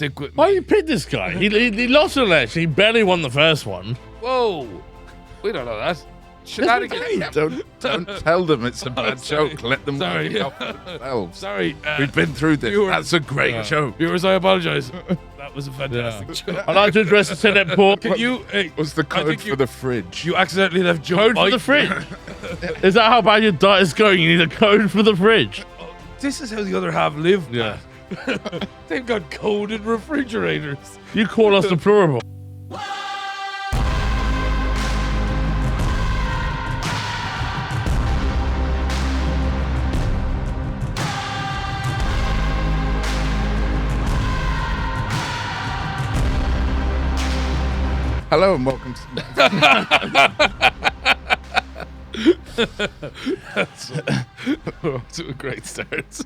stick with me. Why you pick this guy? He lost an election. He barely won the first one. Whoa. We don't know that. Shenanigans. Don't tell them it's a bad sorry. joke. Let them Sorry. work it out themselves. Sorry. We've been through this. viewers- That's a great joke. Viewers, I apologize. That was a fantastic joke. I'd like to address the Senate report. Can you... What's the code think for you- the fridge? You accidentally left Joe Code for Biden. the fridge. Is that how bad your diet is going? You need a code for the fridge. This is how the other half live. Yeah. They've got coded refrigerators. You call us deplorable. Hello and welcome to... To a great start.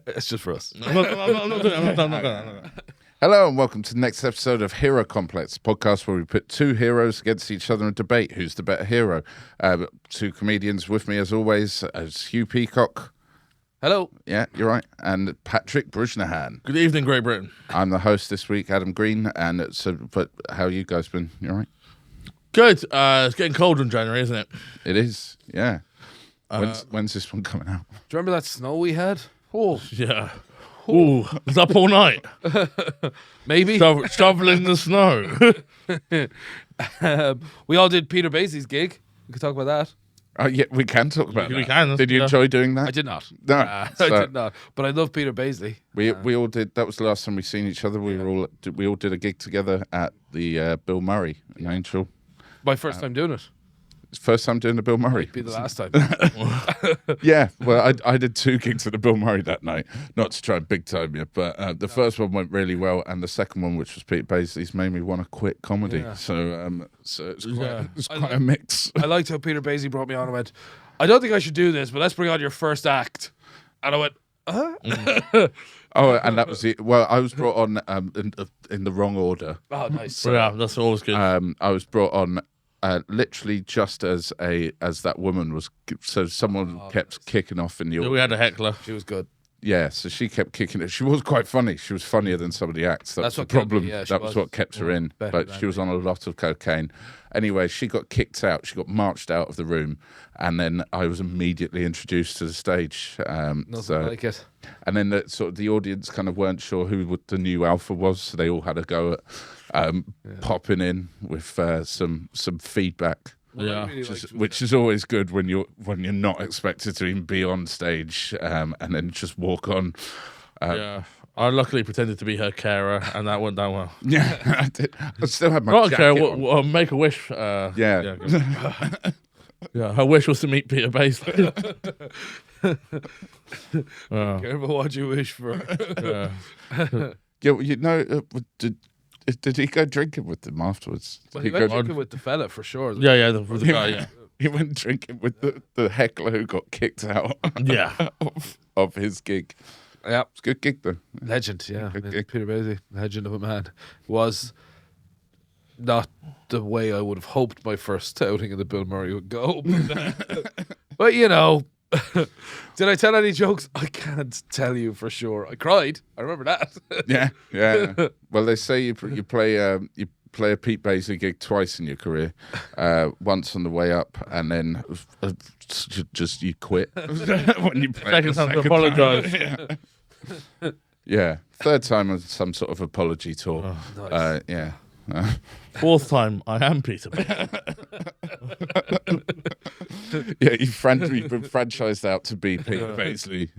It's just for us. I'm not doing it. Hello and welcome to the next episode of Hero Complex, a podcast where we put two heroes against each other and debate who's the better hero. Two comedians with me as always, as Hugh Peacock. Hello. Yeah, you're right. And Patrick Brujnahan. Good evening, Great Britain. I'm the host this week, Adam Green. And so, but how you guys been? You all right? Good. It's getting colder in January, isn't it? It is, yeah. When's this one coming out? Do you remember that snow we had? Oh, Yeah. Ooh, it's up all night. maybe. Shoveling the snow. We all did Peter Basie's gig. We could talk about that. Oh, yeah, we can talk about We that. can, Did you yeah. enjoy doing that? I did not. No. I So- did not. But I love Peter Basley. We all did. That was the last time we seen each other. We all did a gig together at the Bill Murray in Angel. My first time doing it. It's first time doing the Bill Murray. Be the last time. Yeah, well, I did two gigs at the Bill Murray that night. Not to try and big time you, but the first one went really well, and the second one, which was Peter Basley's, made me want to quit comedy. Yeah. So it's quite, Yeah. it's quite a mix. I liked how Peter Basie brought me on and went, I don't think I should do this, but let's bring on your first act. And I went, Oh, and that was it. Well, I was brought on in the wrong order. oh, nice. So, yeah, that's always good. I was brought on literally just as that woman was. So someone kept kicking off in the we had a heckler. She was good. Yeah, so she kept kicking it. She was quite funny. She was funnier than some of the acts. That's That's the what killed me, problem. yeah, she That was was. what kept her in. better But than she was on a lot of cocaine. Anyway, she got kicked out. She got marched out of the room, and then I was immediately introduced to the stage. Nothing like it. And then the audience kind of weren't sure who the new alpha was, so they all had a go at popping in with some feedback. Yeah. Which is always good when you're not expected to even be on stage, and then just walk on. Yeah. I luckily pretended to be her carer, and that went down well. Yeah, I did. I still had my Not a carer, jacket on. make a wish. Yeah. Good. Yeah, her wish was to meet Peter Basley. Careful what you wish for. Yeah. Yeah, well, you know, did he go drinking with them afterwards? Well, Did he he, went go, drinking with the fella for sure. Yeah, with the guy, yeah. he went drinking with the heckler who got kicked out Yeah. of his gig. Yeah. It's a good gig though. Legend, yeah. Good gig. Peter Basie, legend of a man. Was not the way I would have hoped my first outing in the Bill Murray would go. But you know, did I tell any jokes? I can't tell you for sure. I cried. I remember that. Yeah. Well, they say you play a Pete Basley gig twice in your career, once on the way up, and then just you quit when you play Second time to apologise. Yeah. Yeah. Third time was some sort of apology tour. Nice. Yeah. Fourth time, I am Peter Basley. Yeah, you've been franchised out to be Peter Basley.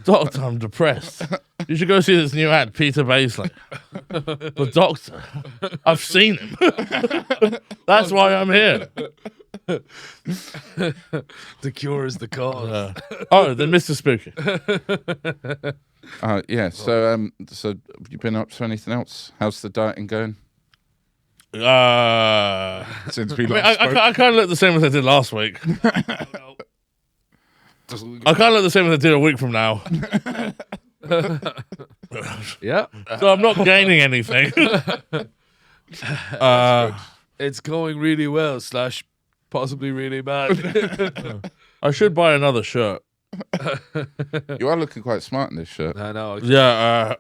Doctor, I'm depressed. You should go see this new ad, Peter Basley. But doctor, I've seen him. That's why I'm here. The cure is the cause. Oh, then Mr. Spooky. Yeah. So you've been up to anything else? How's the dieting going since we last spoke? I kind of look the same as I did last week. I kind of look the same as I did a week from now. Yeah. So I'm not gaining anything. It's going really well / possibly really bad. I should buy another shirt. You are looking quite smart in this shirt. I know. Yeah.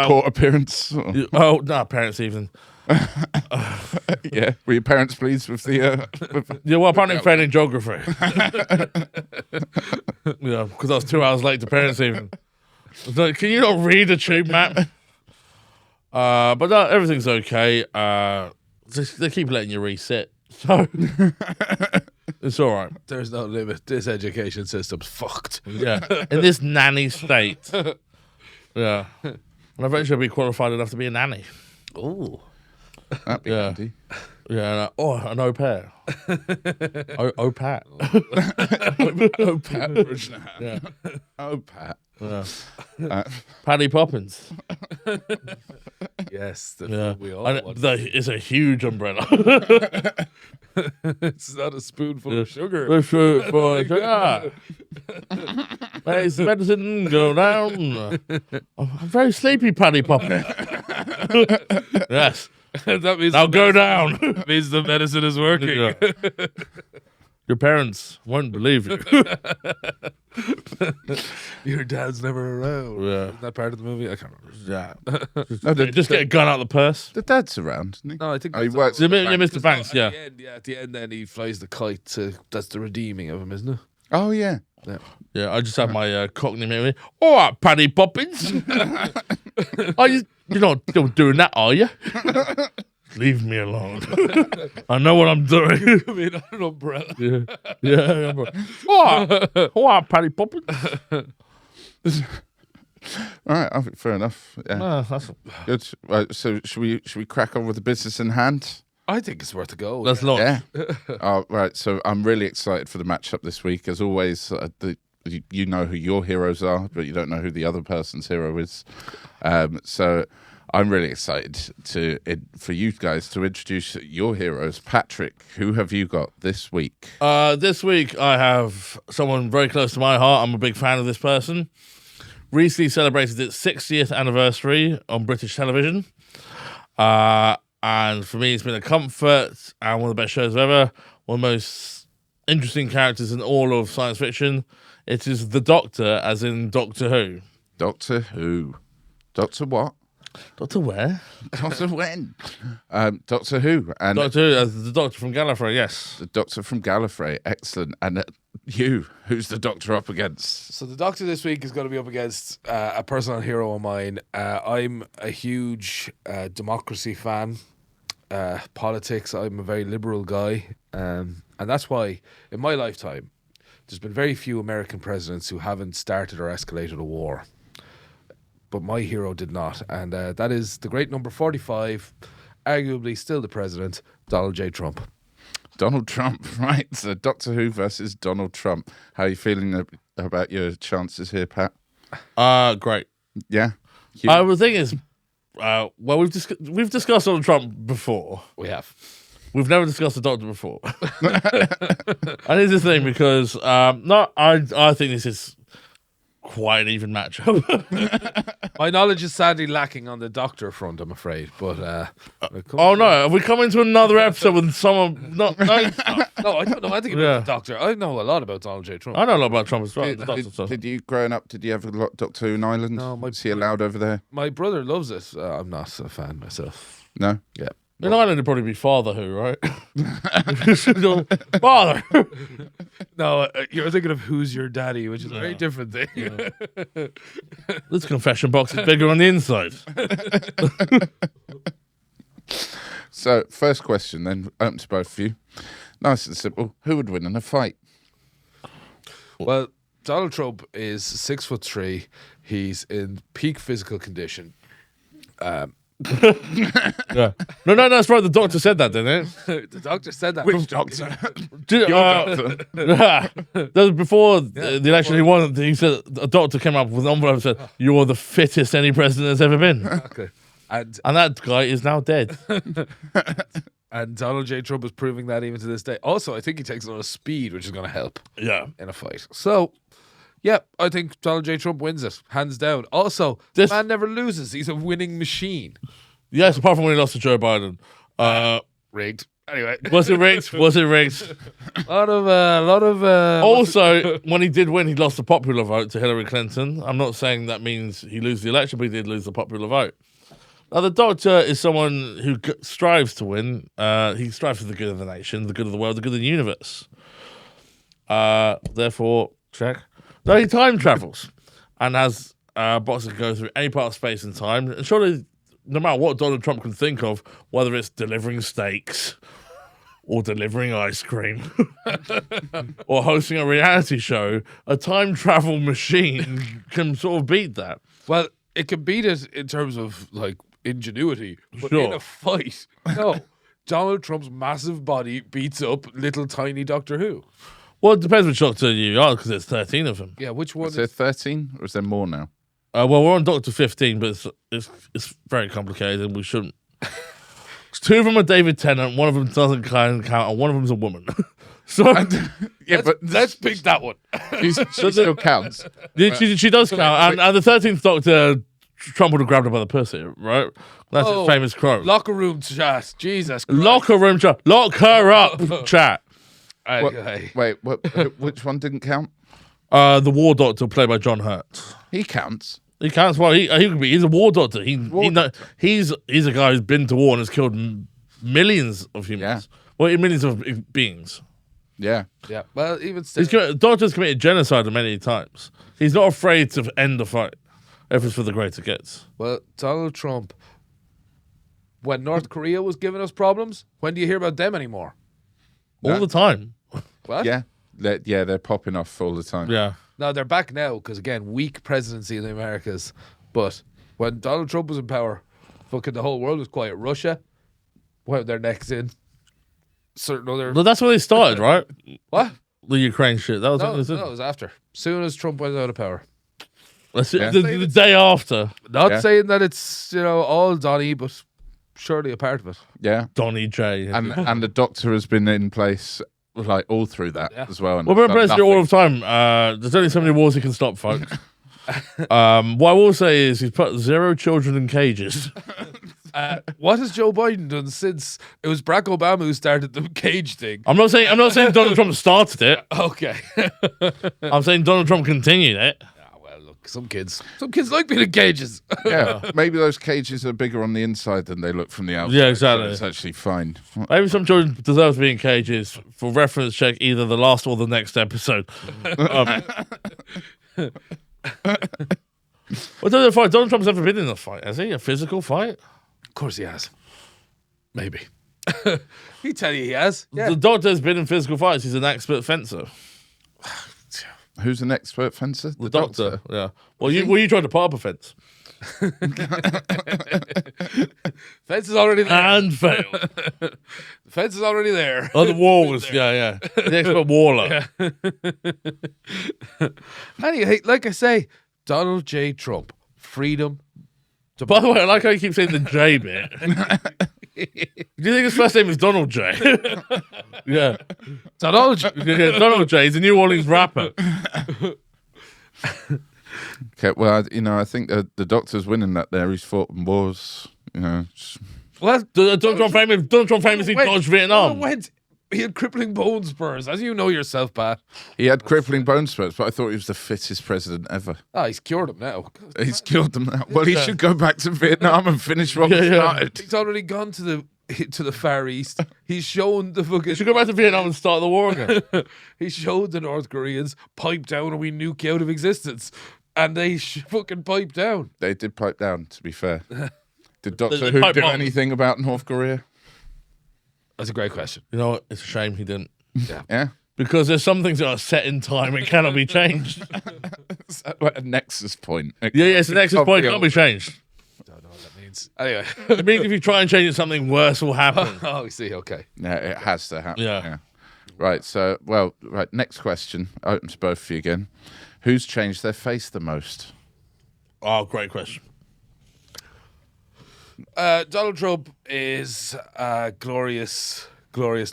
Court appearance. Oh, no, parents' evening. Yeah. Were your parents pleased with the? Yeah, well, apparently failing geography. Yeah, because I was 2 hours late to parents' evening. I was like, can you not read the tube map? But no, everything's okay. They keep letting you reset, so it's all right. There's no limit. This education system's fucked. Yeah, in this nanny state. Yeah, and eventually I'll be qualified enough to be a nanny. Oh. That'd be Yeah. handy. Yeah, an au pair. Au pair. Oh, Pat. Yeah. Oh, Pat. Yeah. Uh, Paddy Poppins. Yes. The Yeah, we all and want. it's a huge umbrella. It's not a spoonful of sugar. Makes the medicine go down. I'm very sleepy, Paddy Poppins. Yes, That means now go down. means the medicine is working. Yeah. Your parents won't believe you. Your dad's never around. Yeah. Isn't that part of the movie? I can't remember. Yeah. no, Just get a gun out of the purse. the dad's around, isn't he? No, I think Oh, he that's works. Yeah, at the yeah, bank. Mr. Banks, at yeah. the end, at the end, then he flies the kite. That's the redeeming of him, isn't it? Oh yeah. Yeah, I just have my Cockney memory. All right, Paddy Poppins. Are you're not still doing that, are you? Leave me alone. I know what I'm doing. I mean, an umbrella. Yeah. All right, Paddy Poppins. All right. I think fair enough. Yeah. That's Good. Right. So should we crack on with the business in hand? I think it's worth a go. launch. Yeah. Oh, right. So I'm really excited for the matchup this week. As always, you know who your heroes are, but you don't know who the other person's hero is. So I'm really excited for you guys to introduce your heroes. Patrick, who have you got this week? This week I have someone very close to my heart. I'm a big fan of this person. Recently celebrated its 60th anniversary on British television. And for me, it's been a comfort and one of the best shows ever. One of the most interesting characters in all of science fiction. It is the Doctor, as in Doctor Who. Doctor Who. Doctor what? Doctor where? Doctor when? Doctor Who. And Doctor Who, as the Doctor from Gallifrey, yes. the Doctor from Gallifrey. Excellent. And who's the Doctor up against? So the Doctor this week is going to be up against a personal hero of mine. I'm a huge democracy fan. Politics. I'm a very liberal guy, and that's why in my lifetime there's been very few American presidents who haven't started or escalated a war. But my hero did not, and that is the great number 45, arguably still the president, Donald J. Trump. Donald Trump, right? So Doctor Who versus Donald Trump. How are you feeling about your chances here, Pat? Great. Yeah? The thing is, well, we've discussed Donald Trump before. We have. We've never discussed the Doctor before. And it's the thing because I think this is quite an even matchup. My knowledge is sadly lacking on the Doctor front, I'm afraid. But when it comes Oh to- no, have we come into another episode with someone not no, no, I don't know anything about Yeah. the Doctor. I know a lot about Donald J. Trump. I know a lot about Trump as well. Did, the Doctor did, stuff. did you, growing up, did you have a lot of Doctor Who in Ireland? No, my- Was he allowed over there? My brother loves it. I'm not a fan myself. No? Yeah. In Ireland it'd probably be Father Who, right? Father. No, you're thinking of Who's Your Daddy, which is a very different thing. This confession box is bigger on the inside. So, first question then, open to both of you. Nice and simple. Who would win in a fight? Well, Donald Trump is 6'3". He's in peak physical condition. Yeah. No, that's right. The Doctor said that, didn't it? The doctor said that. Doctor? That was before the election. He said a doctor came up with an envelope and said, "You're the fittest any president has ever been," Exactly. And that guy is now dead. Donald J. Trump is proving that even to this day. Also, I think he takes a lot of speed, which is going to help Yeah. in a fight. So, yeah, I think Donald J. Trump wins it, hands down. Also, This- the man never loses. He's a winning machine. Yes, apart from when he lost to Joe Biden. Rigged. Anyway, Was it rigged? Was it rigged? a lot of. Also, when he did win, he lost the popular vote to Hillary Clinton. I'm not saying that means he lose the election, but he did lose the popular vote. Now, the Doctor is someone who strives to win. He strives for the good of the nation, the good of the world, the good of the universe. Therefore, check. No, he time travels and has boxes that go through any part of space and time. And surely, no matter what Donald Trump can think of, whether it's delivering steaks or delivering ice cream or hosting a reality show, a time travel machine can sort of beat that. Well, it can beat it in terms of like ingenuity, but Sure. in a fight, no. Donald Trump's massive body beats up little tiny Doctor Who. Well, it depends which Doctor you are, because there's 13 of them. Yeah, which one? Is there 13 or is there more now? Well, we're on Doctor 15, but it's very complicated, and we shouldn't. 2 of them are David Tennant, one of them doesn't count, and one of them's a woman. So Yeah, but Let's pick that one. she still counts. she does count, and the 13th Doctor, Trump would have grabbed her by the pussy, right? That's Oh, his famous quote. Locker room chat. Jesus Christ. Locker room chat. Lock her up, chat. Okay. Wait, which one didn't count? The War Doctor, played by John Hurt. He counts. He counts. Well, he could be. He's a war doctor. He's a guy who's been to war and has killed millions of humans. Yeah. Well, millions of beings. Yeah. Yeah. Well, even still. Doctor's committed genocide many times. He's not afraid to end the fight if it's for the greater goods. Well, Donald Trump, when North Korea was giving us problems, when do you hear about them anymore? All the time. What? Yeah. They're popping off all the time. Yeah. No, they're back now because, again, weak presidency in the Americas. But when Donald Trump was in power, fucking the whole world was quiet. Russia, well, they're next in. Certain other. Well, that's where they started, right? What? The Ukraine shit. That was No, what they said. no, it was after. Soon as Trump went out of power. That's Yeah. the day after. Not Yeah. saying that it's, all Donny, but surely a part of it. Yeah. Donny J. And the Doctor has been in place like all through that Yeah. as well. And Well, we're done president all nothing. the time. There's only so many wars he can stop, folks. What I will say is he's put 0 children in cages. What has Joe Biden done since it was Barack Obama who started the cage thing? I'm not saying Donald Trump started it. Okay. I'm saying Donald Trump continued it. Well, look, some kids like being in cages. Yeah. Maybe those cages are bigger on the inside than they look from the outside. Yeah, exactly. So it's actually fine. Maybe some children deserve to be in cages. For reference, check either the last or the next episode. Well, Donald Trump's never been in a fight, has he? A physical fight? Of course he has. Maybe. He tell you he has. Yeah. The Doctor's been in physical fights. He's an expert fencer. Who's an expert fencer? The Doctor. Yeah. Well, you tried to put up a fence Fence is already there. and failed. Fence is already there. Oh, the wall was yeah. The expert waller. Anyway, like I say, Donald J. Trump, freedom. By the way, I like how you keep saying the J bit. Do you think his first name is Donald J? Yeah. Donald J. Yeah, Donald J. He's a New Orleans rapper. Okay, well, I think the Doctor's winning that there. He's fought in wars, What? Donald Trump famously Wait, dodged Vietnam. Went. He had crippling bone spurs, as you know yourself, Pat. He had crippling bone spurs, but I thought he was the fittest president ever. Ah, he's cured him now. He's killed them now. Well, he should go back to Vietnam and finish what he started. He's already gone to the Far East. He's shown the fucking. You should go back to Vietnam and start the war again. He showed the North Koreans pipe down and we nuke you out of existence, and they fucking pipe down. They did pipe down, to be fair. Did Doctor They Who pipe do bomb. anything about North Korea? That's a great question. You know what? It's a shame he didn't. Yeah. Because there's some things that are set in time and cannot be changed. Is that like a nexus point? Yeah, it's the nexus point can't be changed. Don't know what that means. Anyway. It means if you try and change it, something worse will happen. Oh, I see. Okay. Yeah, it has to happen. Yeah. Right, next question. Open to both of you again. Who's changed their face the most? Oh, great question. Donald Trump is a glorious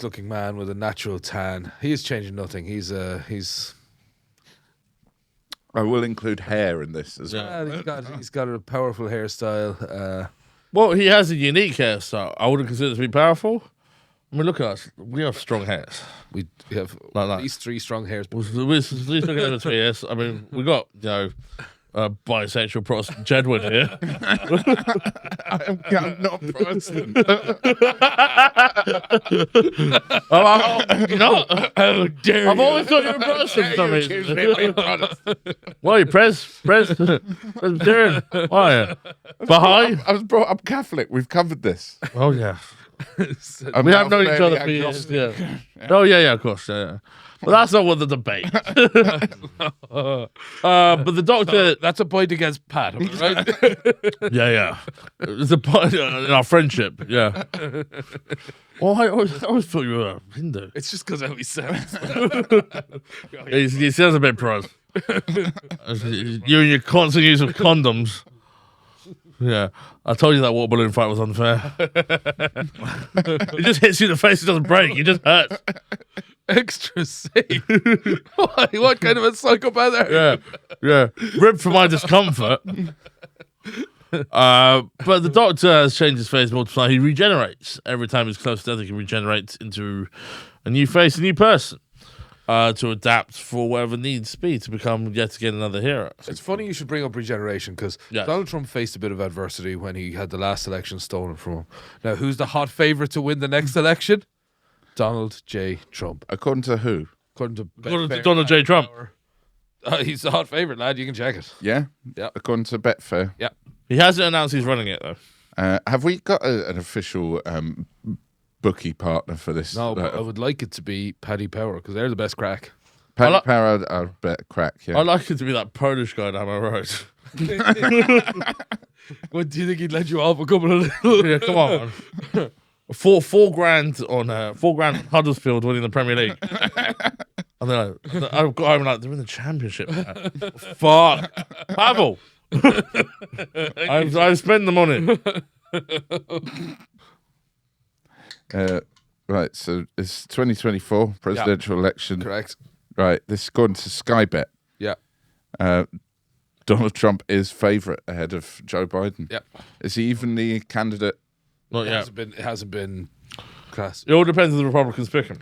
looking man with a natural tan. He is changing nothing. He's I will include hair in this as well. he's got a powerful hairstyle. Well, he has a unique hairstyle. I wouldn't consider it to be powerful. I mean, look at us. We have strong hairs. We have Like that. at least 3 strong hairs. We're looking over 2 years. I mean, we got bisexual Protestant Jedward here. I'm not Protestant. You know, how dare I've always thought you were Protestant for some reason. Why are you Presbyterian? Why? Baha'i? I was brought up Catholic. We've covered this. Oh yeah. I'm We now have known each fairly other for years. agnostic. Yeah. Oh yeah, of course. Yeah. But that's not what the debate. But the doctor. That's a point against Pat, am I right? Yeah. It's a point in our friendship. Yeah. Oh, I always thought you were a Hindu. It's just because how he sounds. He sounds a bit pros. You and your constant use of condoms. Yeah, I told you that water balloon fight was unfair. It just hits you in the face, it doesn't break, it just hurts. Extra safe. Why? What kind of a psychopath are you? Yeah. Ripped for my discomfort. But the doctor has changed his face multiple times. He regenerates. Every time he's close to death, he can regenerate into a new face, a new person. To adapt for whatever needs be to become yet again another hero. It's funny you should bring up regeneration because Yes. Donald Trump faced a bit of adversity when he had the last election stolen from him. Now, who's the hot favourite to win the next election? Donald J. Trump. According to who? According to Donald J. Trump. He's the hot favourite, lad. You can check it. Yeah? Yeah. According to Betfair. Yeah. He hasn't announced he's running it though. Have we got an official bookie partner for this? No, but I would like it to be Paddy Power because they're the best crack. Paddy I li- Power, I'll bet crack, yeah. I'd like it to be that Polish guy down my road. What do you think he'd let you off a couple of little? Yeah, come on. Four grand on Huddersfield winning the Premier League. And then I've got home like they're in the Championship. Man. Fuck, Pavel. I've spent the money. Right, so it's 2024 presidential election. Correct. Right, this is according to Sky Bet. Yeah. Donald Trump is favourite ahead of Joe Biden. Yep. Is he even the candidate? Not It yet. hasn't been class. It all depends on the Republicans picking.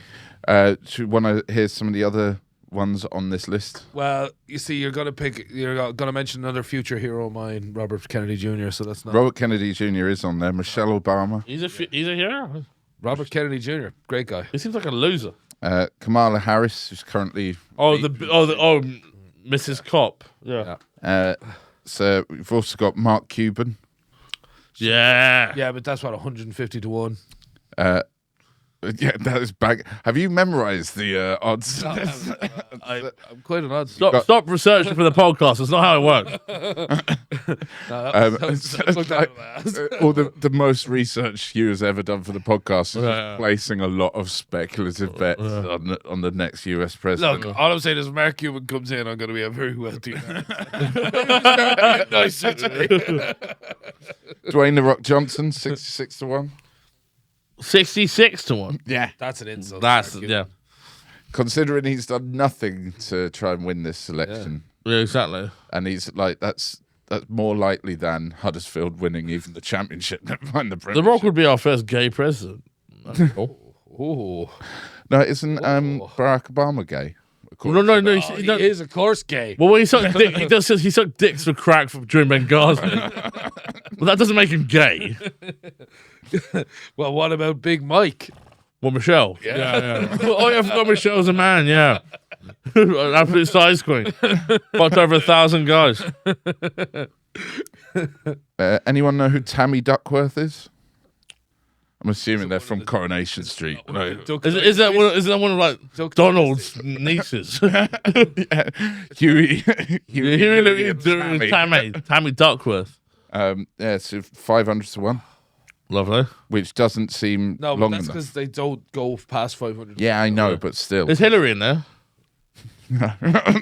Do you want to hear some of the other ones on this list? Well, you see, you're gonna mention another future hero of mine, Robert Kennedy Jr. So that's not Robert Kennedy Jr. is on there. Michelle Obama. He's a hero. Robert Kennedy Jr. Great guy. He seems like a loser. Kamala Harris, who's currently... Mrs. Cop. Yeah. So we've also got Mark Cuban. Yeah. Yeah, but that's what 150 to 1. Yeah, that is back. Have you memorized the odds? I'm quite an odds. Stop researching for the podcast. It's not how it works. Or the most research Hugh has ever done for the podcast is Yeah. placing a lot of speculative bets on the next US president. Look, all I'm saying is if Mark Cuban comes in, I'm going to be a very wealthy man. Nice to me. Dwayne The Rock Johnson, 66 to 1. 66 to 1. Yeah. That's an insult. That's Mark Cuban. yeah. Considering he's done nothing to try and win this election. Yeah, exactly. And he's like, that's more likely than Huddersfield winning even the championship, never mind the The Premiership. Rock would be our first gay president. That's cool. Ooh. No, isn't Barack Obama gay? No. He is, of course, gay. Well, when he sucked dick, he sucked dicks for crack during Benghazi. Well, that doesn't make him gay. Well, what about Big Mike? Well, Michelle. Yeah. Oh, yeah, I forgot Michelle's a man, yeah. An absolute size queen. Fucked over 1,000 guys. Anyone know who Tammy Duckworth is? I'm assuming they're from Coronation Street. No. Is that one of like Donald's nieces? Huey Tammy Duckworth. Yeah, so 500 to 1, Lovely. which doesn't seem No, but long that's enough. because they don't go past 500. Yeah, I know, but still. Is Hillary in there?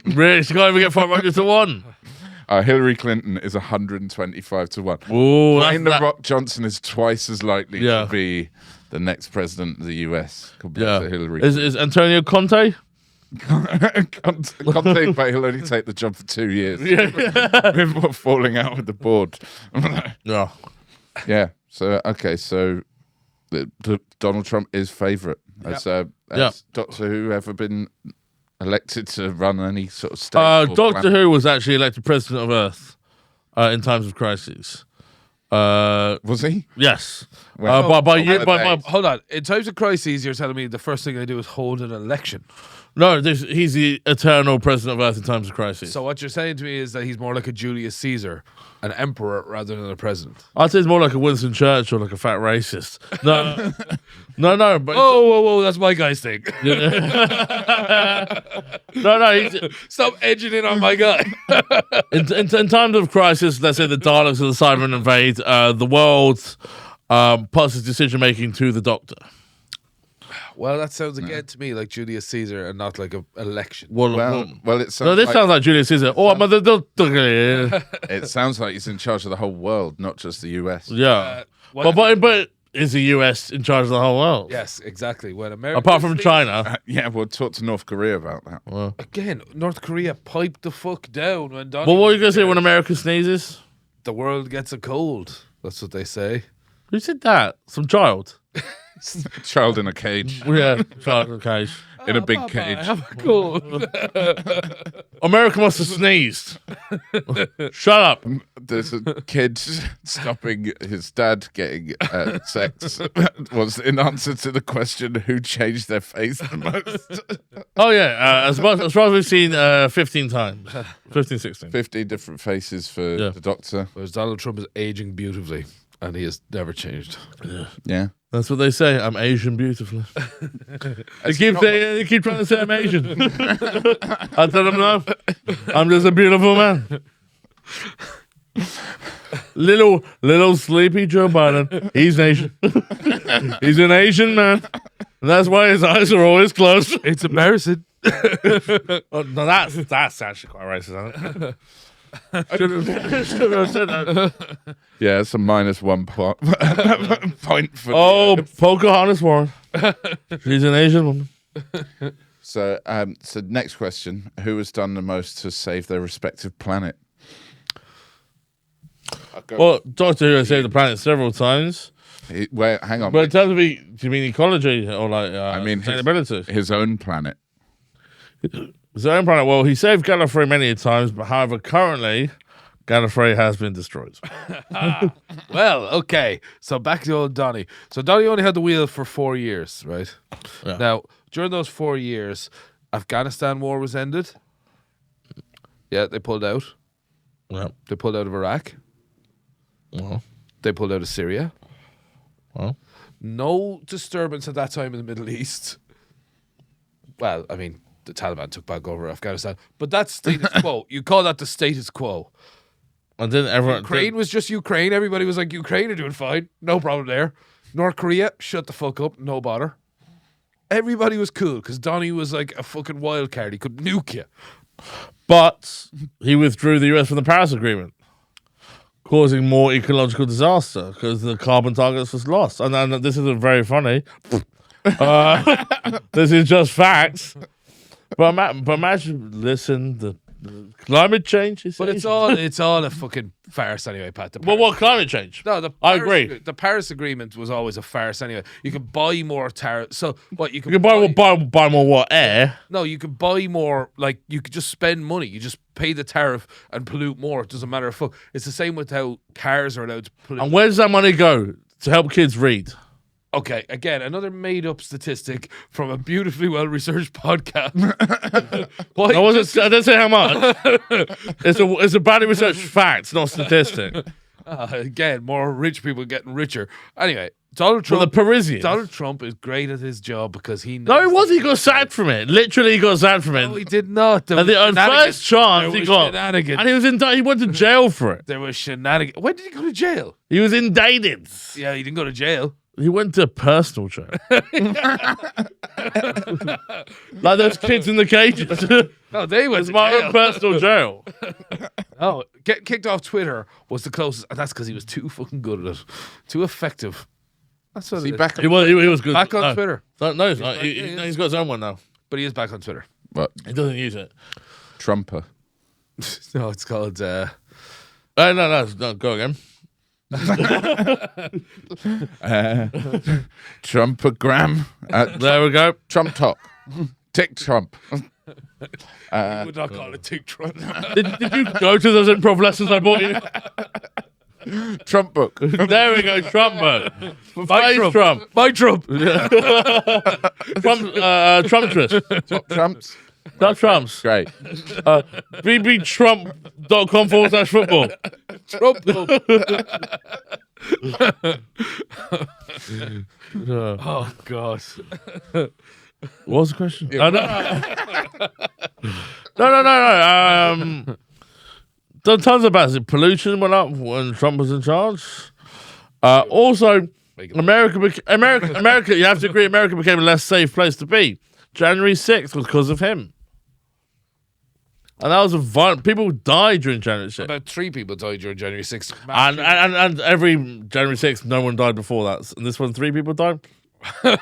Really? She can't even get 500 to 1. Hillary Clinton is 125 to 1. Ooh, Dwayne The that's Rock Johnson is twice as likely Yeah. to be the next president of the US compared to Hillary. Is Antonio Conte? Conte, but he'll only take the job for 2 years before falling out with the board. Yeah. Yeah. So okay. So Donald Trump is favourite. Has Doctor Who ever been elected to run any sort of state? Doctor Who was actually elected president of Earth in times of crises. Was he? Yes. Well, Hold on. In times of crises, you're telling me the first thing they do is hold an election. No, he's the eternal president of Earth in times of crisis. So what you're saying to me is that he's more like a Julius Caesar, an emperor rather than a president. I'd say he's more like a Winston Churchill, like a fat racist. No, no. But whoa, that's my guy's thing. no. Stop edging in on my guy. In times of crisis, let's say the Daleks or the Cybermen invade, the world passes decision making to the Doctor. Well, that sounds again to me like Julius Caesar and not like an election. Well, it sounds no, this sounds like Julius Caesar. it sounds like he's in charge of the whole world, not just the US. Yeah, but is the US in charge of the whole world? Yes, exactly. When America, apart from China, we'll talk to North Korea about that. Well, again, North Korea piped the fuck down when Donald. Well, what are you gonna say when America sneezes? The world gets a cold. That's what they say. Who said that? Some child. Child in a cage. Yeah, child in a cage. In a big cage. Have a cold. America must have sneezed. Shut up. There's a kid stopping his dad getting sex. Was in answer to the question, who changed their face the most? Oh, yeah. As far as we've seen 15 times. 15, 16. 15 different faces for the Doctor. Whereas Donald Trump is aging beautifully, and he has never changed. Yeah. That's what they say. I'm Asian beautifully. They keep trying to say I'm Asian. I tell them no. I'm just a beautiful man. Little sleepy Joe Biden. He's Asian. He's an Asian man. And that's why his eyes are always closed. It's embarrassing. Oh, no, that's actually quite racist, isn't it? Should have said that. Yeah, it's a -1 point for. Pocahontas Warren. She's an Asian woman. So next question: who has done the most to save their respective planet? Well, Doctor Who has saved the planet several times. Hang on. But in terms of, do you mean ecology or like? I mean sustainability. His own planet. His own planet. Well, he saved Gallifrey many times, but however, currently, Gallifrey has been destroyed. Well, okay. So back to old Donny. So Donny only had the wheel for 4 years, right? Yeah. Now, during those 4 years, Afghanistan war was ended. Yeah, they pulled out. Yeah. They pulled out of Iraq. Well. They pulled out of Syria. Well. No disturbance at that time in the Middle East. Well, I mean, the Taliban took back over Afghanistan, but that's status quo. You call that the status quo. And then everyone. Ukraine was just Ukraine. Everybody was like, Ukraine are doing fine. No problem there. North Korea, shut the fuck up. No bother. Everybody was cool because Donny was like a fucking wild card. He could nuke you. But he withdrew the US from the Paris Agreement, causing more ecological disaster because the carbon targets was lost. And this isn't very funny. This is just facts. But imagine, the climate change is. But it's all a fucking farce anyway, Pat. Well, what climate change? No, I agree. The Paris Agreement was always a farce anyway. You can buy more tariffs. So what you can buy more what, air? No, you can buy more. Like you could just spend money. You just pay the tariff and pollute more. It doesn't matter. Fuck. It's the same with how cars are allowed to pollute. And where does that money go to help kids read? Okay, again, another made-up statistic from a beautifully well-researched podcast. I didn't say how much. It's a badly researched fact, not statistic. Again, more rich people getting richer. Anyway, Donald Trump. Well, the Parisians. Donald Trump is great at his job because he knows. No, he was. He got sacked from it. Literally, he got sacked from it. No, he did not. And the first chance he got, shenanigans. And he went to jail for it. There was shenanigans. When did he go to jail? He was indicted. Yeah, he didn't go to jail. He went to personal jail. Like those kids in the cages. No, they went It's to my jail. own personal jail. Oh, getting kicked off Twitter was the closest. And that's because he was too fucking good at it. Too effective. That's what Is he it is. back? He was good. Back on Twitter. No, he's not. He's got his own one now. But he is back on Twitter. What? He doesn't use it. Trumper. No, it's called... No, go again. Trumpagram. There we go. Trump talk. Tick Trump. Would not call it Tick Trump. Did you go to those improv lessons I bought you? Trump book. There we go, Trump book. Mike Face Trump. My Trump. Trump twist. Trumps. Not Trumps. Great. bbtrump.com/football. Trump. Oh God. What was the question? No. Done tons about it. Pollution went up when Trump was in charge. Also, America. You have to agree, America became a less safe place to be. January 6th was because of him, and that was a violent. People died during January 6th. About 3 people died during January 6th. And every January 6th, no one died before that. And this one, 3 people died. Yeah,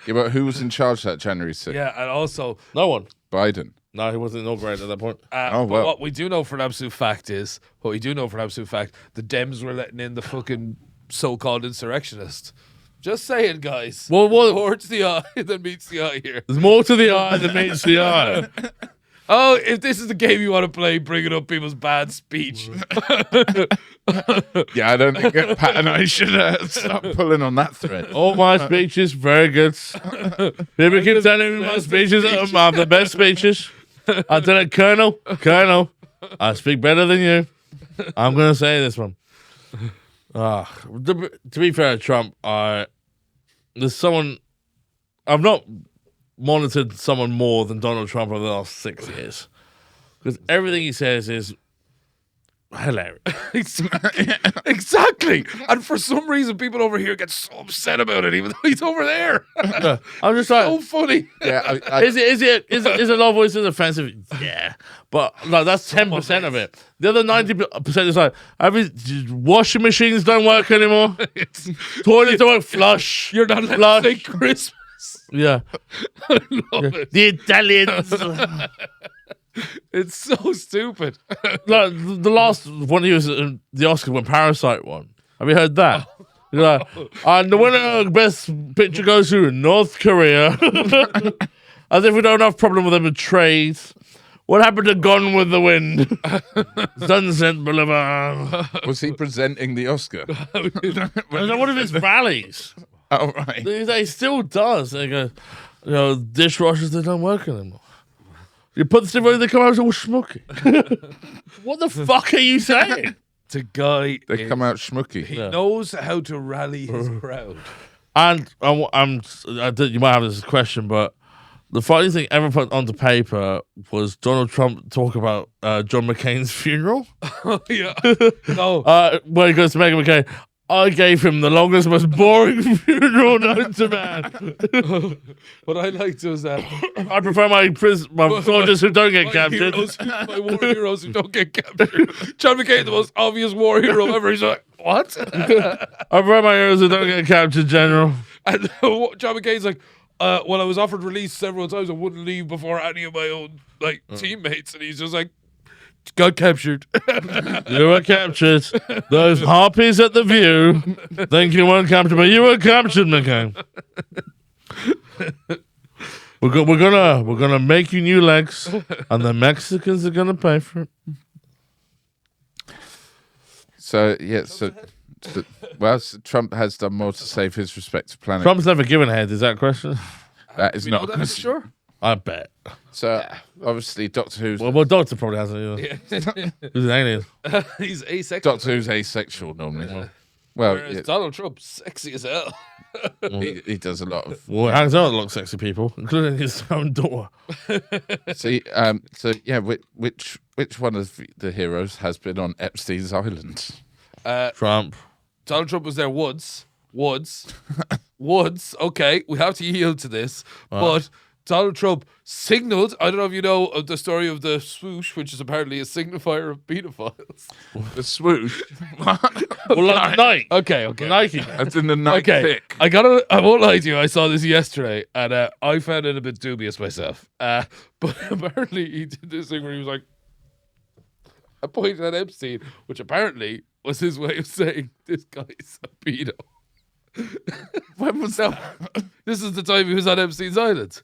but who was in charge that January 6th? Yeah, and also, No one. Biden. No, he wasn't inaugurated at that point. Oh, but well. what we do know for an absolute fact is, the Dems were letting in the fucking so-called insurrectionists. Just saying, guys. Well, More to the eye than meets the eye here. there's more to the eye than meets the eye. Oh, if this is the game you want to play, bringing up people's bad speech. Yeah, I don't think Pat and I should stop pulling on that thread. All my speeches, very good. People keep telling me my speeches are the best speeches. I tell it, Colonel, I speak better than you. I'm going to say this one. To be fair to Trump, there's someone, I've not monitored someone more than Donald Trump over the last 6 years. Because everything he says is hilarious. Exactly. And for some reason, people over here get so upset about it, even though he's over there. I'm just like, So funny. Yeah, is a lot of voices offensive? Yeah, but like that's 10% of it. The other 90% is like, washing machines don't work anymore. Toilets don't work. Flush. You're not allowed Flush. to say Christmas. Yeah, I love it. the Italians. It's so stupid. Like the last one he was in the Oscar when Parasite won. Have you heard that? He's like, and the winner of Best Picture goes to North Korea. As if we don't have a problem with them with trade. What happened to Gone with the Wind? Sunset Boulevard. was he presenting the Oscar? Is that one of his rallies? Oh, right. He still does. They go, dishwashers, they don't work anymore. You put the stuff on, they come out all schmucky. What the fuck are you saying? It's a guy. They come out schmucky. He knows how to rally his crowd. And you might have this question, but the funniest thing ever put onto paper was Donald Trump talk about John McCain's funeral. Yeah. No. Where he goes to Meghan McCain. I gave him the longest, most boring funeral known to man. What I liked was that I prefer my soldiers who don't get captured. My war heroes who don't get captured. John McCain, the most obvious war hero ever. He's like, what? I prefer my heroes who don't get captured, General. And John McCain's like, well, I was offered release several times. I wouldn't leave before any of my own teammates. And he's just like, got captured. You were captured. Those harpies at the View think you weren't captured, but you were captured, McCain. We're gonna make you new legs, and the Mexicans are gonna pay for it. So Trump has done more to save his respective planet. Trump's never given head. Is that a question? That is You not know a that, question. sure. I bet. So obviously, Doctor Who's Doctor probably hasn't either. He's an alien. He's asexual. Doctor Who's asexual normally. Well, Whereas yeah, Donald Trump's sexy as hell. he does a lot of. Well, it hangs out with a lot of sexy people, including his own daughter. See, which one of the heroes has been on Epstein's island? Trump. Donald Trump was there once. Okay, we have to yield to this. But Donald Trump signaled, I don't know if you know of the story of the swoosh, which is apparently a signifier of pedophiles. The swoosh. Well, like Nike. Okay. Nike. That's in the night Okay, thick. I won't lie to you. I saw this yesterday, and I found it a bit dubious myself. But apparently, he did this thing where he was like, I pointed at Epstein, which apparently was his way of saying this guy's a pedo. When was that? This is the time he was on Epstein's Island.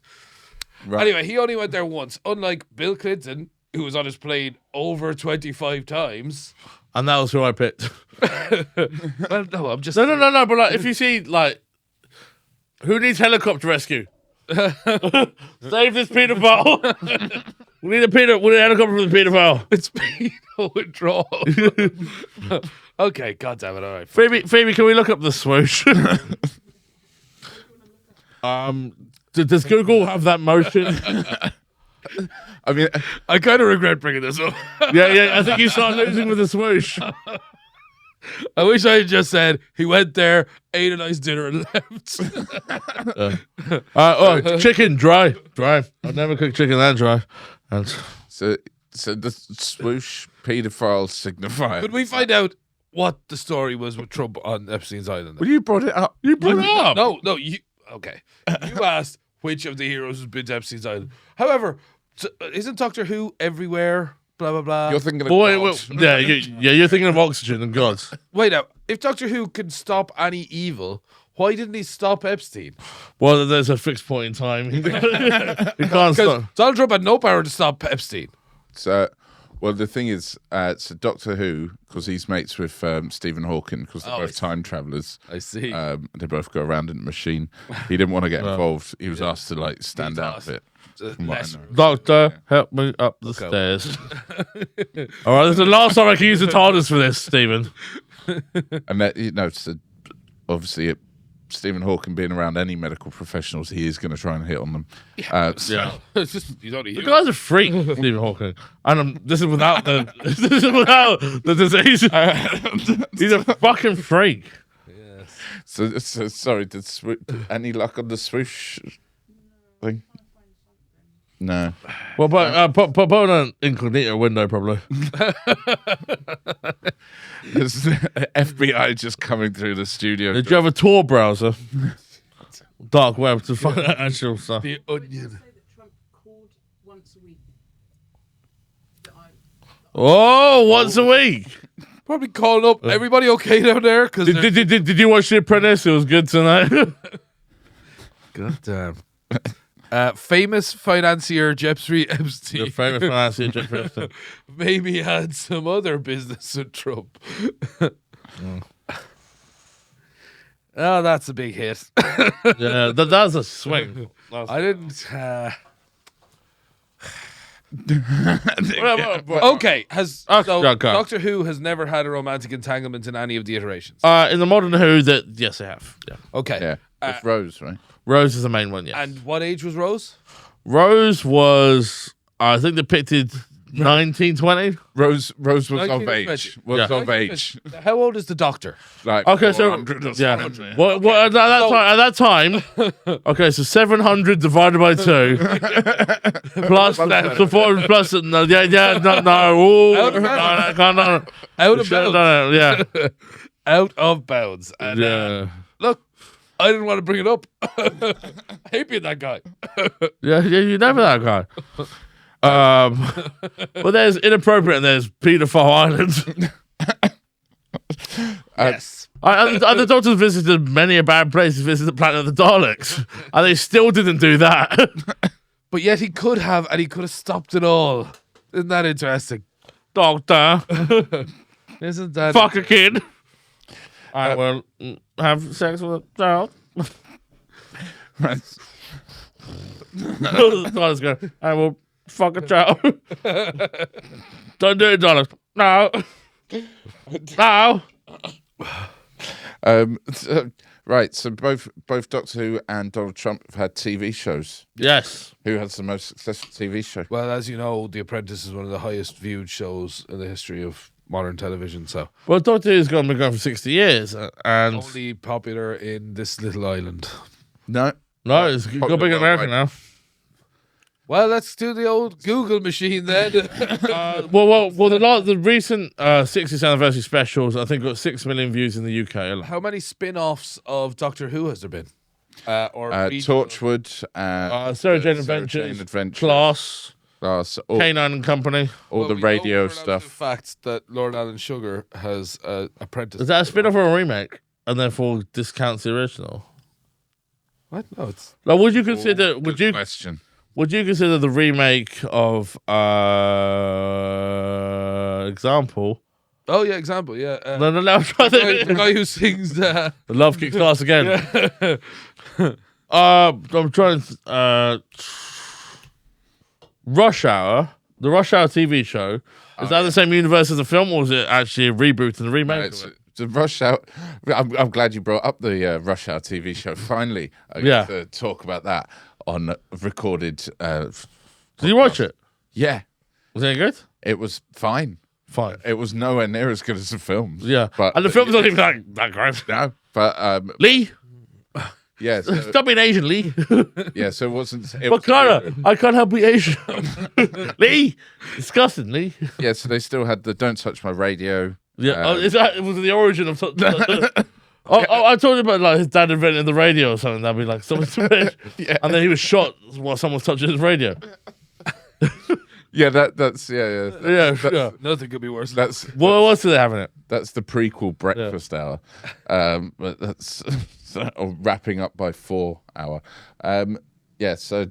Right. Anyway, he only went there once. Unlike Bill Clinton, who was on his plane over 25 times. And that was who I picked. Well, no, I'm just... No. But like, if you see, like, who needs helicopter rescue? Save this pedophile. We need a helicopter for the pedophile. It's pedo withdrawal. Okay, God damn it, all right. Phoebe, can we look up the swoosh? Does Google have that motion? I mean, I kind of regret bringing this up. yeah. I think you start losing with the swoosh. I wish I had just said he went there, ate a nice dinner, and left. Chicken dry. I've never cooked chicken that dry. And so the swoosh pedophile signifier. Could we find out what the story was with Trump on Epstein's Island? Well, you brought it up. you brought it up. No, you... Okay. You asked which of the heroes has been to Epstein's Island. However, isn't Doctor Who everywhere? Blah, blah, blah. You're thinking of Boy, God. well, you're thinking of oxygen and gods. Wait now. If Doctor Who can stop any evil, why didn't he stop Epstein? Well, there's a fixed point in time. You can't Because stop. Donald Trump had no power to stop Epstein. So, well, the thing is, so Doctor Who, because he's mates with Stephen Hawking, because they're Oh, I both see. time travelers. I see. They both go around in a machine. He didn't want to get involved. He was asked to like stand out a bit. From what I Less- know. Doctor, help me up the stairs. All right, this is the last time I can use the TARDIS for this, Stephen. And that, so obviously, Stephen Hawking being around any medical professionals, he is going to try and hit on them. So- Yeah. It's just, he's only The human. guy's a freak, Stephen Hawking. And this is without the disease. He's a fucking freak. So sorry, did any luck on the swoosh thing? No. Well, but put on an incognito window, probably. There's FBI just coming through the studio. Did you have a Tor browser? Dark web to find out actual stuff. The Onion. Say that Trump called once a week. Oh, once a week. Probably calling up. Everybody okay down there? Because Did you watch The Apprentice? It was good tonight. God damn. Famous financier Jeffrey Epstein The famous financier Jeff Preston. maybe had some other business with Trump. Oh, that's a big hit. Yeah, that's a swing. I didn't. Whatever. Okay, so okay. Doctor Who has never had a romantic entanglement in any of the iterations. In the modern Who, yes, they have. Yeah. Okay. Yeah, with Rose, right? Rose is the main one, yes. And what age was Rose? Rose was, I think, depicted 1920. Rose was of 1920. age. Was Yeah. of age. How old is the Doctor? Like Okay, so 400 or yeah. something. Well, at that time, okay, so 700 divided by 2 plus so 400 plus no, ooh, Out of no, Out of bounds. yeah, Out of bounds. And, yeah. look, I didn't want to bring it up. I hate being that guy. Yeah, you're never that guy. Well, there's inappropriate and there's paedophile island. Yes. And the Doctors visited many a bad place. He visited the planet of the Daleks, and they still didn't do that. But yet he could have, and he could have stopped it all. Isn't that interesting? Doctor, Isn't that? fuck a kid. I will have sex with a child. Right. Daleks go, I will fuck a child. Don't do it, Daleks. No. No. Right, so both Doctor Who and Donald Trump have had TV shows. Yes. Who has the most successful TV show? Well, as you know, The Apprentice is one of the highest viewed shows in the history of modern television. So Well, Doctor Who's been going for 60 years, and only popular in this little island. No. no, it's got big in America now. Well, let's do the old Google machine then. Well, the recent 60th anniversary specials, I think, got 6 million views in the UK. alone. How many spin-offs of Doctor Who has there been? Or regional- Torchwood. Sarah Jane Sarah Adventures, Jane Adventures. Class, Class, all, Canine and Company. all Well, the we know radio for an absolute stuff. fact that Lord Alan Sugar has Apprentice. Is that a spin-off or a remake? And therefore discounts the original. What? No, it's Like, would you consider? Good question. Would you consider the remake of Example? oh yeah, example yeah. No, I'm trying The to. guy who sings The Love Kicks Class again. I'm trying. Rush Hour, the Rush Hour TV show. Is that the same universe as the film, or is it actually a reboot and a remake? It's the Rush Hour. I'm glad you brought up the Rush Hour TV show. Finally, I Yeah. get to talk about that on recorded. Did you watch it? Yeah, Was it good? it was fine. Fine. It was nowhere near as good as the films. Yeah, but and the film's not even that great. no. But Lee, yeah, so, stop being Asian, Lee. yeah. So it wasn't. It But was, Connor, I can't help being Asian. Lee, disgusting, Lee. yeah. So they still had the "Don't Touch My Radio." Yeah, is that was the origin of? I told you about like his dad invented the radio or something. That'd be like someone's Yeah. and then he was shot while someone was touching his radio. Yeah, that's yeah. Yeah. nothing could be worse. That's What else do they have in it? that's the prequel breakfast hour. But that's or wrapping up by 4 hour. Yeah, so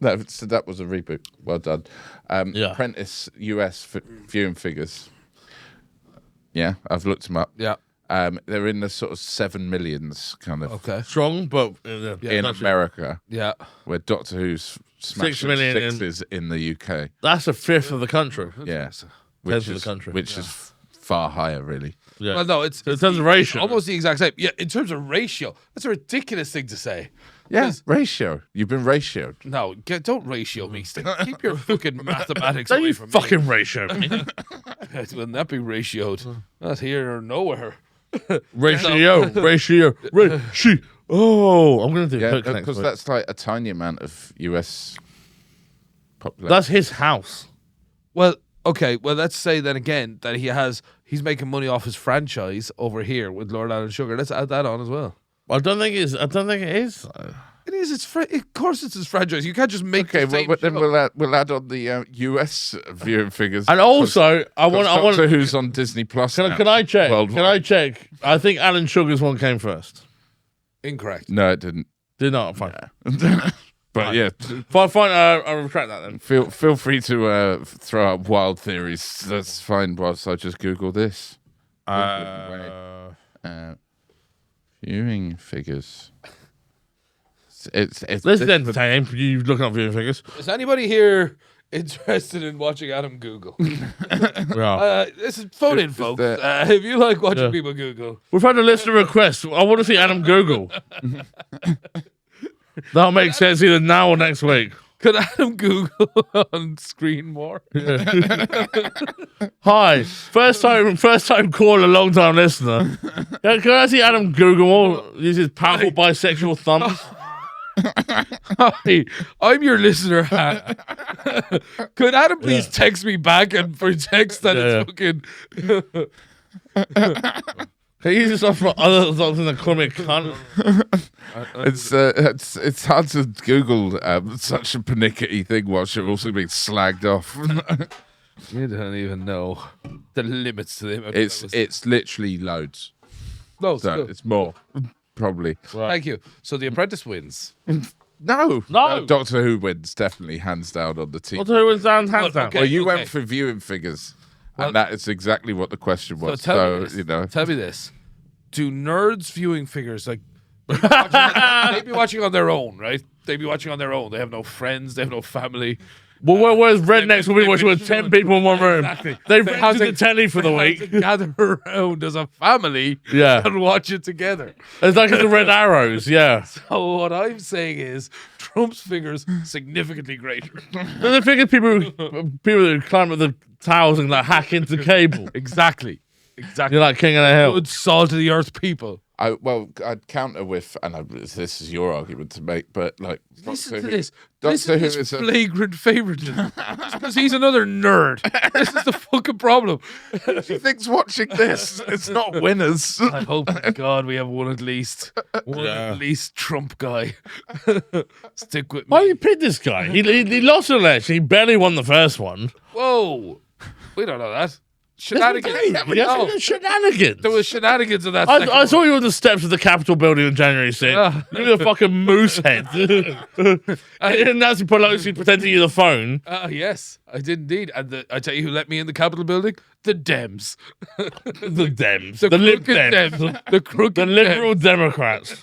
that was a reboot. Well done. Yeah. Apprentice US viewing figures. Yeah, I've looked them up. yeah. They're in the sort of 7 millions kind of Okay. Strong, but in America, Yeah. where Doctor Who's smashing 6 million in- sixes in the UK. that's a fifth of the country. Yeah, Tenth which of the is country. which is far higher, really. Yeah. Well, no, it's So in terms of ratio, almost the exact same. Yeah, in terms of ratio, that's a ridiculous thing to say. Yeah, Because- ratio. You've been ratioed. No, don't ratio me. Keep your fucking mathematics don't away you from fucking ratio me. me. Wouldn't that be ratioed? Not here or nowhere. ratio. Oh, I'm gonna do Yeah, Hook next because week. that's like a tiny amount of US population. That's his house. Well, okay. Well, let's say then again that he's making money off his franchise over here with Lord Alan Sugar. Let's add that on as well. I don't think it is. It is. Of course, it's his franchise. You can't just make. Okay, the same but then show. we'll add on the US viewing figures. And also, I Doctor want. Who's on Disney Plus. now, Can I check? worldwide. Can I check? I think Alan Sugar's one came first. Incorrect. No, it didn't. Did not. Fine. But yeah, Fine. I'll retract that then. feel free to throw out wild theories. That's fine. Whilst I just Google this. Viewing figures. It's This is entertaining. You looking up viewing figures? Is anybody here interested in watching Adam Google? Yeah. This is phone in, folks. there- If you like watching Yeah. people Google, We've had a listener request. I want to see Adam Google. That'll make sense either now or next week. could Adam Google on screen more? Hi, first time caller, long time listener. Can I see Adam Google or use his powerful bisexual thumbs? Hi, I'm your listener. Could Adam please text me back and for text that Yeah, it's fucking. Can you use this stuff for other something that call me a cunt? it's hard to Google such a pernickety thing whilst you're also being slagged off. You don't even know the limits to the amount that was- it's literally loads. No, So still. it's more probably. Thank you. So the apprentice wins. No, No. Doctor Who wins definitely hands down on the team. What who was down hands down? okay. Well, you went for viewing figures, and that is exactly what the question was. tell me So this. you know, Tell me this: do nerds viewing figures like they'd be watching on their own, right? They'd be watching on their own. They have no friends. They have no family. Well, whereas rednecks will be watching with 10 people in one room. Exactly. They've They have rented the telly for the they have week. to gather around as a family Yeah. and watch it together. It's like the red arrows, yeah. So what I'm saying is Trump's figures significantly greater. And the figure people who climb up the towers and like hack into cable. Exactly. You're like king of the hill. Good salt of the earth people. I'd counter with, this is your argument to make, but like, Listen Doctor to Who- this. Doctor Listen to Who this is a- flagrant favoritism. Because he's another nerd. This is the fucking problem. He thinks watching this, it's not winners. I hope to God we have one at least. One Yeah. at least Trump guy. Stick with Why me. you pick this guy? He lost an election. He barely won the first one. Whoa. We don't know that. Shenanigans. Yes, shenanigans. There was shenanigans in that I saw you on the steps of the Capitol building on January 6th. Ah. You were a fucking moose head. And Nancy Pelosi pretending you're the phone. Yes, I did indeed. And I tell you who let me in the Capitol building? The Dems. The Dems. The The Lib crooked Dems. The crooked The liberal Democrats.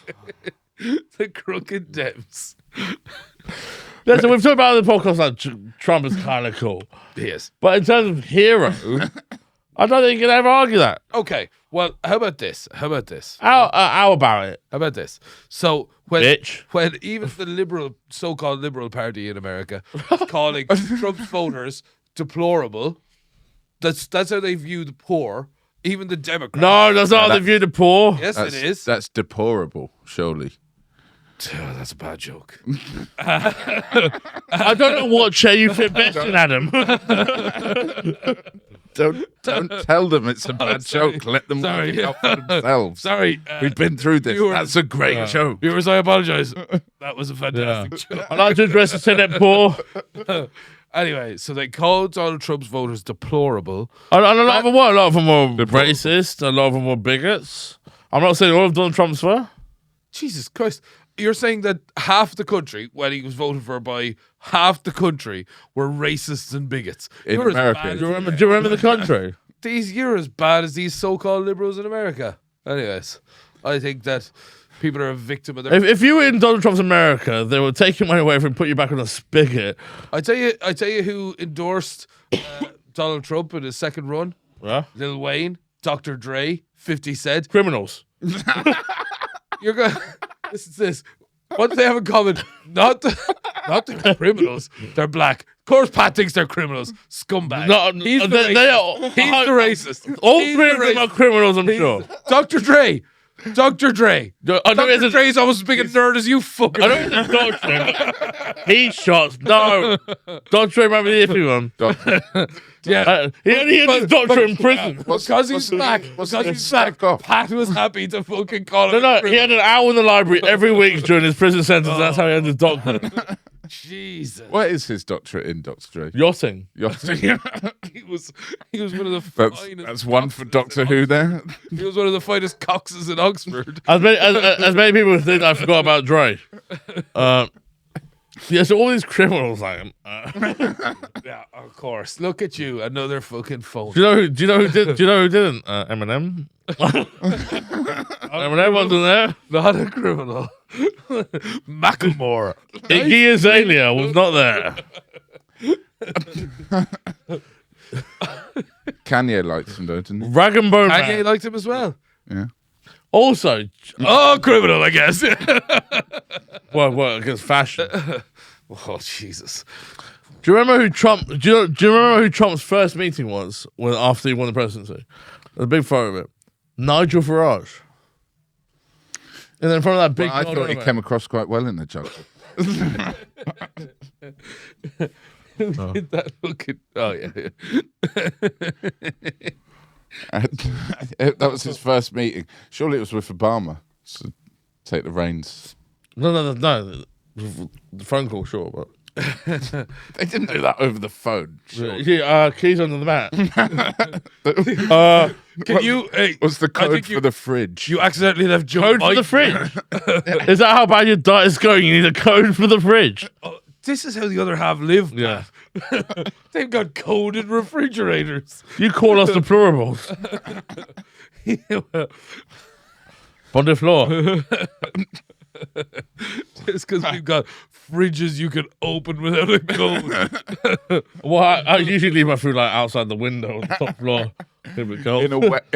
Dems. The crooked Dems. Listen, we've talked about the podcast like Trump is kind of cool. Yes. But in terms of hero, I don't think you can ever argue that. Okay. Well, how about this? How about this? How about it? How about this? So when Bitch. even the liberal, so-called liberal party in America, is calling Trump's voters deplorable, that's how they view the poor. Even the Democrats. No, that's not the view of the poor. Yes, it is. That's deplorable, surely. Oh, that's a bad joke. I don't know what chair you fit best in, Adam. Don't tell them it's a bad sorry. joke. Let them Sorry. work it out for themselves. Sorry, We've been through this. viewers- That's a great joke. viewers. I apologize. That was a fantastic joke. I like to address the Senate poor. Anyway, so they called Donald Trump's voters deplorable. And a lot of them were. A lot of them were racist. A lot of them were bigots. I'm not saying all of Donald Trump's were. Jesus Christ. You're saying that half the country, when he was voted for by half the country, were racists and bigots. In You're as America. bad as- Do you remember the country? you're as bad as these so-called liberals in America. Anyways, I think that people are a victim of their... If you were in Donald Trump's America, they would take your money away from and put you back on a spigot. I tell you who endorsed Donald Trump in his second run. Yeah? Lil Wayne, Dr. Dre, 50 Cent. Criminals. You're going. Listen to this. What do they have in common? Not they're criminals. They're black. Of course, Pat thinks they're criminals. Scumbag. No, he's the they racist. are. He's the racist. All He's three the of them are racist. criminals, I'm sure. Dr. Dre. Dr. Dre. I know Dr. he's a- Dre's almost as big a nerd as you fucking. I know he's a doctor. He shots. No. Dr. might be the iffy one. Yeah. He only had his doctor in prison. Because he's black. Because he's black. off. Pat was happy to fucking call him. No, he had an hour in the library every week during his prison sentence. That's how he had his doctorate. Jesus. What is his doctorate in, Dr. Dre? Yachting. He was one of the finest. That's one for Doctor Who there. He was one of the finest coxes in Oxford. As many people think I forgot about Dre. Yeah, so all these criminals like him. Yeah, of course. Look at you, another fucking phone. Do you know who didn't? Eminem. Eminem wasn't there. Not a criminal. Macklemore. Iggy Azalea was not there. Kanye likes him, though, didn't he? Rag and Bone Kanye Man. liked him as well. Yeah. Also, Oh, criminal, I guess. well, against fashion. Oh, Jesus. Do you remember who Trump? Do you remember who Trump's first meeting was after he won the presidency? There's a big photo of it. Nigel Farage. And then in front of that big. I thought he came across quite well in the jungle. Did that fucking... Oh, yeah. That was his first meeting. Surely it was with Obama. So take the reins. No. The phone call, sure, but They didn't do that over the phone. Sure. yeah, keys under the mat. Can you... Hey, What's the I code think for the fridge? You accidentally left Joe Code for Biden. the fridge. Is that how bad your diet is going? You need a code for the fridge. Oh, this is how the other half live. Yeah. Pat. They've got coded refrigerators. You call us deplorables. Bon de floor. It's because we've got fridges you can open without a code. Well, I usually leave my food like outside the window on the top floor. Here we go. in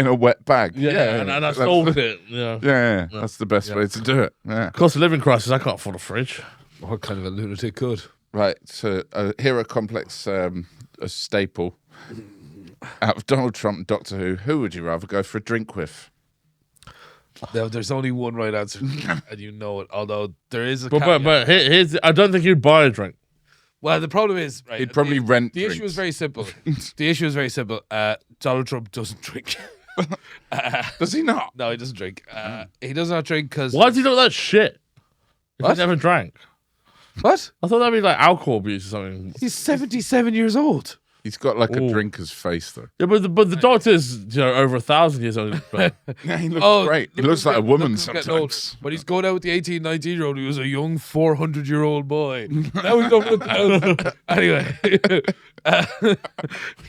a wet bag. Yeah, and I that's- sold it. Yeah. Yeah, that's the best way to do it. Yeah. Cost of living crisis. I can't afford a fridge. What kind of a lunatic could? Right. So hero complex, a staple. Out of Donald Trump and Doctor Who would you rather go for a drink with? No, there's only one right answer, and you know it. Although there is a But caveat. here's I don't think you'd buy a drink. Well, the problem is, right? He'd probably rent The issue drinks. is very simple. The issue is very simple. Donald Trump doesn't drink. Does he not? No, he doesn't drink. He does not drink because Why does he know that shit? If What? he never drank. What? I thought that'd be like alcohol abuse or something. He's 77 years old. He's got like a Ooh. drinker's face though. Yeah, but the doctor's over 1,000 years old. But Yeah, he looks great. He looks like a woman look, getting older. sometimes. But he's going out with the 18, 19-year-old who was a young 400-year-old boy. Now he's over 1,000. Anyway.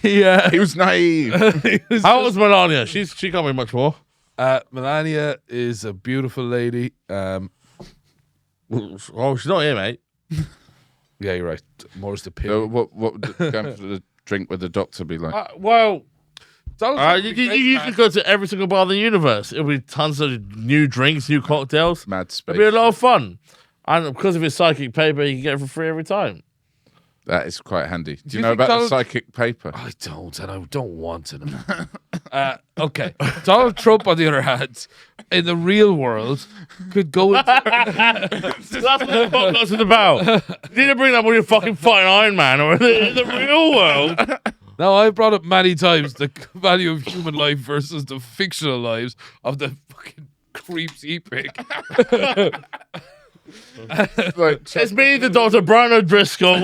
He was naive. he was how old was Melania? She can't be much more. Melania is a beautiful lady. Oh, she's not here, mate. Yeah, you're right. More's the So pin. what would going for the drink with the doctor be like? Well, Donald Trump you would be great, you man. could go to every single bar in the universe. It'll be tons of new drinks, new cocktails. Mad space. It'll be a lot of fun. And because of his psychic paper, you can get it for free every time. That is quite handy. Do you you know think about the Donald- psychic paper? I don't, and I don't want to know. Okay. Donald Trump, on the other hand, in the real world, could go into That's what the podcast is about. You need to bring that when you're fucking fighting Iron Man or in the real world. Now, I brought up many times the value of human life versus the fictional lives of the fucking creeps he pick. Like, It's me, the Dr. Brian O'Driscoll.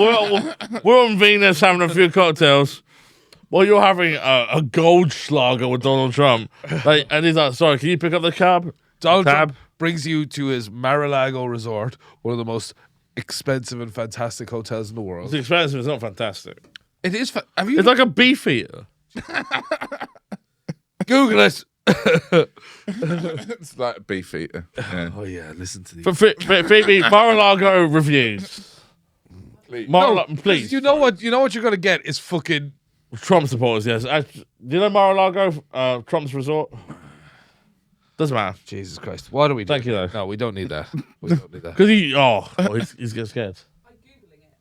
We're on Venus having a few cocktails. While you're having a Goldschlager with Donald Trump. Like, and he's like, sorry, can you pick up the cab? Donald Tab. Trump brings you to his Mar-a-Lago resort, one of the most expensive and fantastic hotels in the It's world. expensive, it's not fantastic. It is. Have you It's like a beef eater. Google it? it's like a beef eater. Yeah. Oh yeah, listen to these. For Phoebe, Mar-a-Lago reviews. Please. You know what? You know what you're gonna get is fucking. Trump supporters, yes. Do you know Mar-a-Lago, Trump's resort? Doesn't matter. Jesus Christ! What do we do? Thank you, though. No, we don't need that. We don't need that. Because he's getting scared. I'm googling it.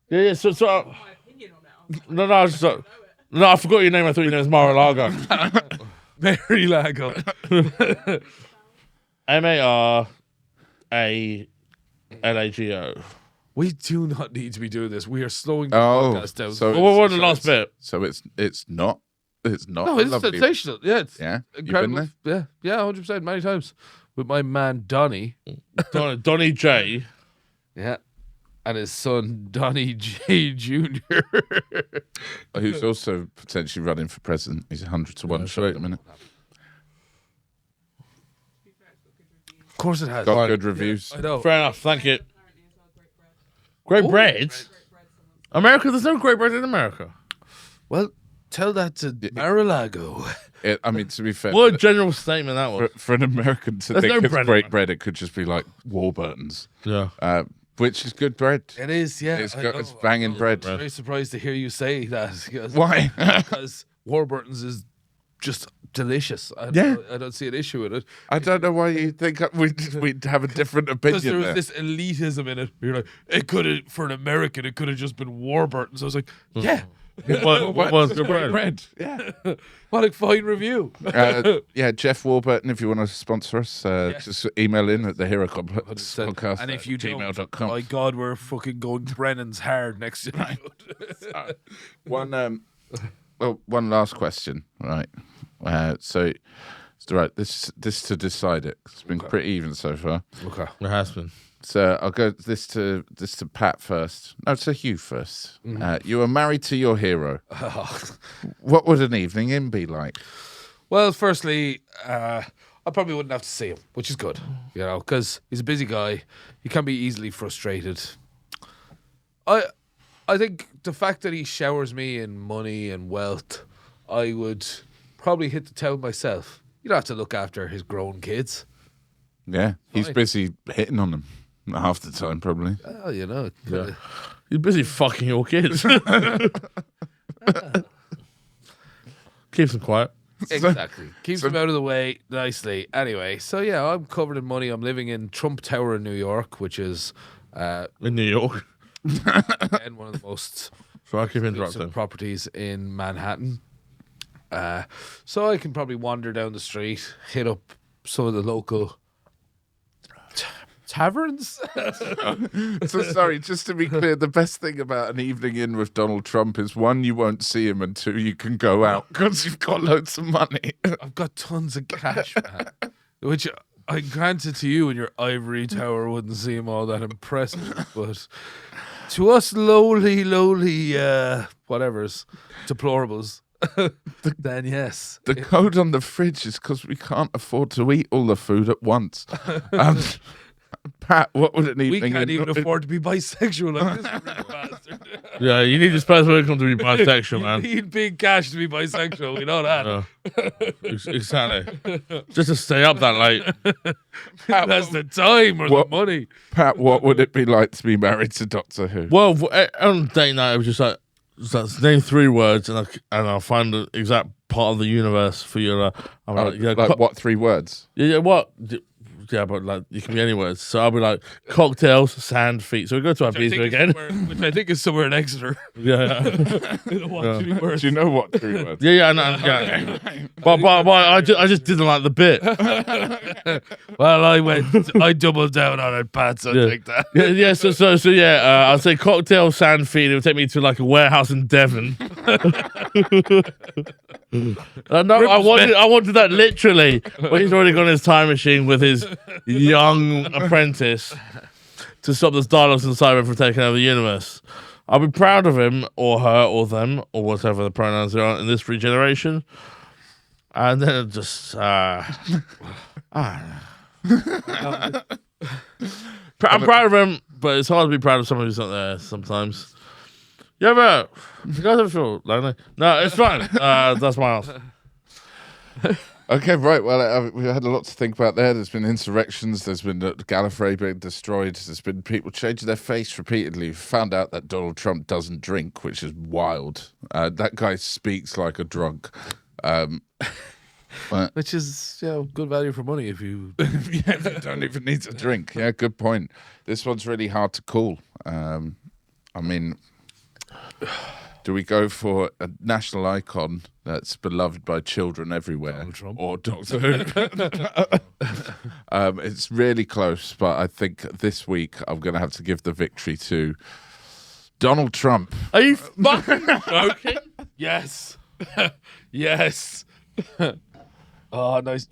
Sorry, Yeah, so I have my opinion on it. no, no, I forgot your name. I thought your name was Mar-a-Lago. Mary Lago. Maralago. We do not need to be doing this. We are slowing the podcast down. so Well, what was the last bit? So it's not. It's not. no, it's lovely. sensational. Yeah, it's Yeah, you've incredible. been Yeah, 100%. Many times with my man Donny. Donny J. Yeah, and his son Donny J Jr. Who's also potentially running for president. He's 100 to 1 shot at the minute. Of course, it has. Got good reviews. I know. Fair enough. Thank you. Apparently as well, great bread. Great bread. Great bread, someone. America. There's no great bread in America. Well, tell that to Mar-a-Lago. I mean, to be fair, What a general statement that was. for an American to There's think no it's bread in great it. bread, it could just be like Warburton's, Yeah. which is good bread. It is, yeah. It's I got- know, it's banging I know. bread. I'm very surprised to hear you say that. Why? Because Warburton's is just delicious. Yeah. I don't see an issue with it. I don't know why you think we'd have a different Because there opinion was there. this elitism in it. You're like, it could have, for an American, it could have just been Warburton's. I was like, yeah. What was good bread? Yeah. What a fine review. Yeah, Jeff Warburton, if you want to sponsor us, just email in at the Hero Complex podcast And if you don't, gmail.com. my God, we're fucking going Brennan's hard next year. One last question, right? So, it's right. This to decide it. It's been pretty even so far. Okay. It has been. So I'll go this to Pat first. No, to Hugh first. You are married to your hero. What would an evening in be like? Well, firstly, I probably wouldn't have to see him, which is good, you know, because he's a busy guy. He can be easily frustrated. I think the fact that he showers me in money and wealth, I would probably hit the town myself. You don't have to look after his grown kids. Yeah, he's Fine. busy hitting on them half the time, probably. Well, you know. You're busy fucking your kids. Keeps them quiet. Exactly. Keeps him out of the way nicely. Anyway, so yeah, I'm covered in money. I'm living in Trump Tower in New York, which is In New York. again, one of the most So I keep exclusive interrupting. properties in Manhattan. So I can probably wander down the street, hit up some of the local taverns. So sorry, just to be clear, the best thing about an evening in with Donald Trump is one, you won't see him, and two, you can go out because you've got loads of money. I've got tons of cash, man. Which I granted to you in your ivory tower wouldn't seem all that impressive, but to us lowly, whatevers, deplorables, then yes. The code on the fridge is because we can't afford to eat all the food at once. Pat, what would an We evening can't in? even afford to be bisexual like this rich bastard. Yeah, you need disposable income to be bisexual, You man. need big cash to be bisexual. We know that. Exactly. Just to stay up that late. Pat, That's the time or What- the money. Pat, what would it be like to be married to Doctor Who? Well, on date night, it was just like name 3 words, and I'll find the exact part of the universe for you. I'm like, yeah, like what 3 words? yeah, what? Yeah, but like you can be any words. So I'll be like cocktails, sand, feet. So we go to Ibiza again. Which I think is somewhere in Exeter. Yeah, They don't want to be worse. Do you know what 3 words? yeah. But I just didn't like the bit. Well, I doubled down on it, Pat, so Yeah. take that. Yeah. So yeah. I'll say cocktail, sand, feet. It would take me to like a warehouse in Devon. No, I wanted that literally. But he's already got in his time machine with his young apprentice to stop the Daleks and Cyber from taking over the universe. I'll be proud of him or her or them or whatever the pronouns are in this regeneration. And then it just I'm proud of him, but it's hard to be proud of someone who's not there sometimes. You guys ever feel lonely? No, it's fine. That's my answer. Okay, right. Well, we had a lot to think about there. There's been insurrections. There's been Gallifrey being destroyed. There's been people changing their face repeatedly. We found out that Donald Trump doesn't drink, which is wild. That guy speaks like a drunk. Which is good value for money if you. Yeah, they don't even need to drink. Yeah, good point. This one's really hard to call. I mean, do we go for a national icon that's beloved by children everywhere, Donald Trump. or Doctor Who? It's really close, but I think this week I'm going to have to give the victory to Donald Trump. Are you fucking joking? Yes. Yes. Oh, nice.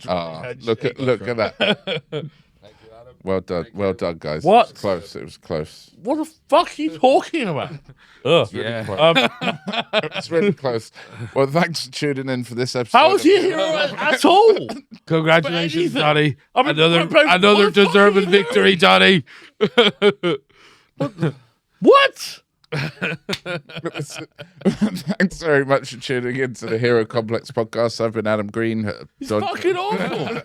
Look at that. Well done, guys. What? It was close. What the fuck are you talking about? Ugh. Yeah. It's really close. Well, thanks for tuning in for this episode. How was you here at all? Congratulations, anything. Donny. I mean, Another what the fuck deserving are you victory, Donny. What? Thanks very much for tuning in to the Hero Complex podcast. I've been Adam Green, It's fucking awful.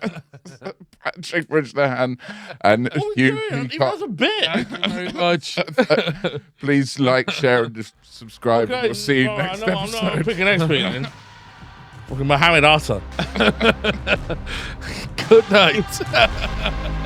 Patrick Bridgnahan, and What are we you. doing? Even as a bit. Thank you very much. Please like, share, and subscribe. Okay, We'll see you all right, next I'm episode. picking next week. Then. Fucking Mohammed Atta. Good night.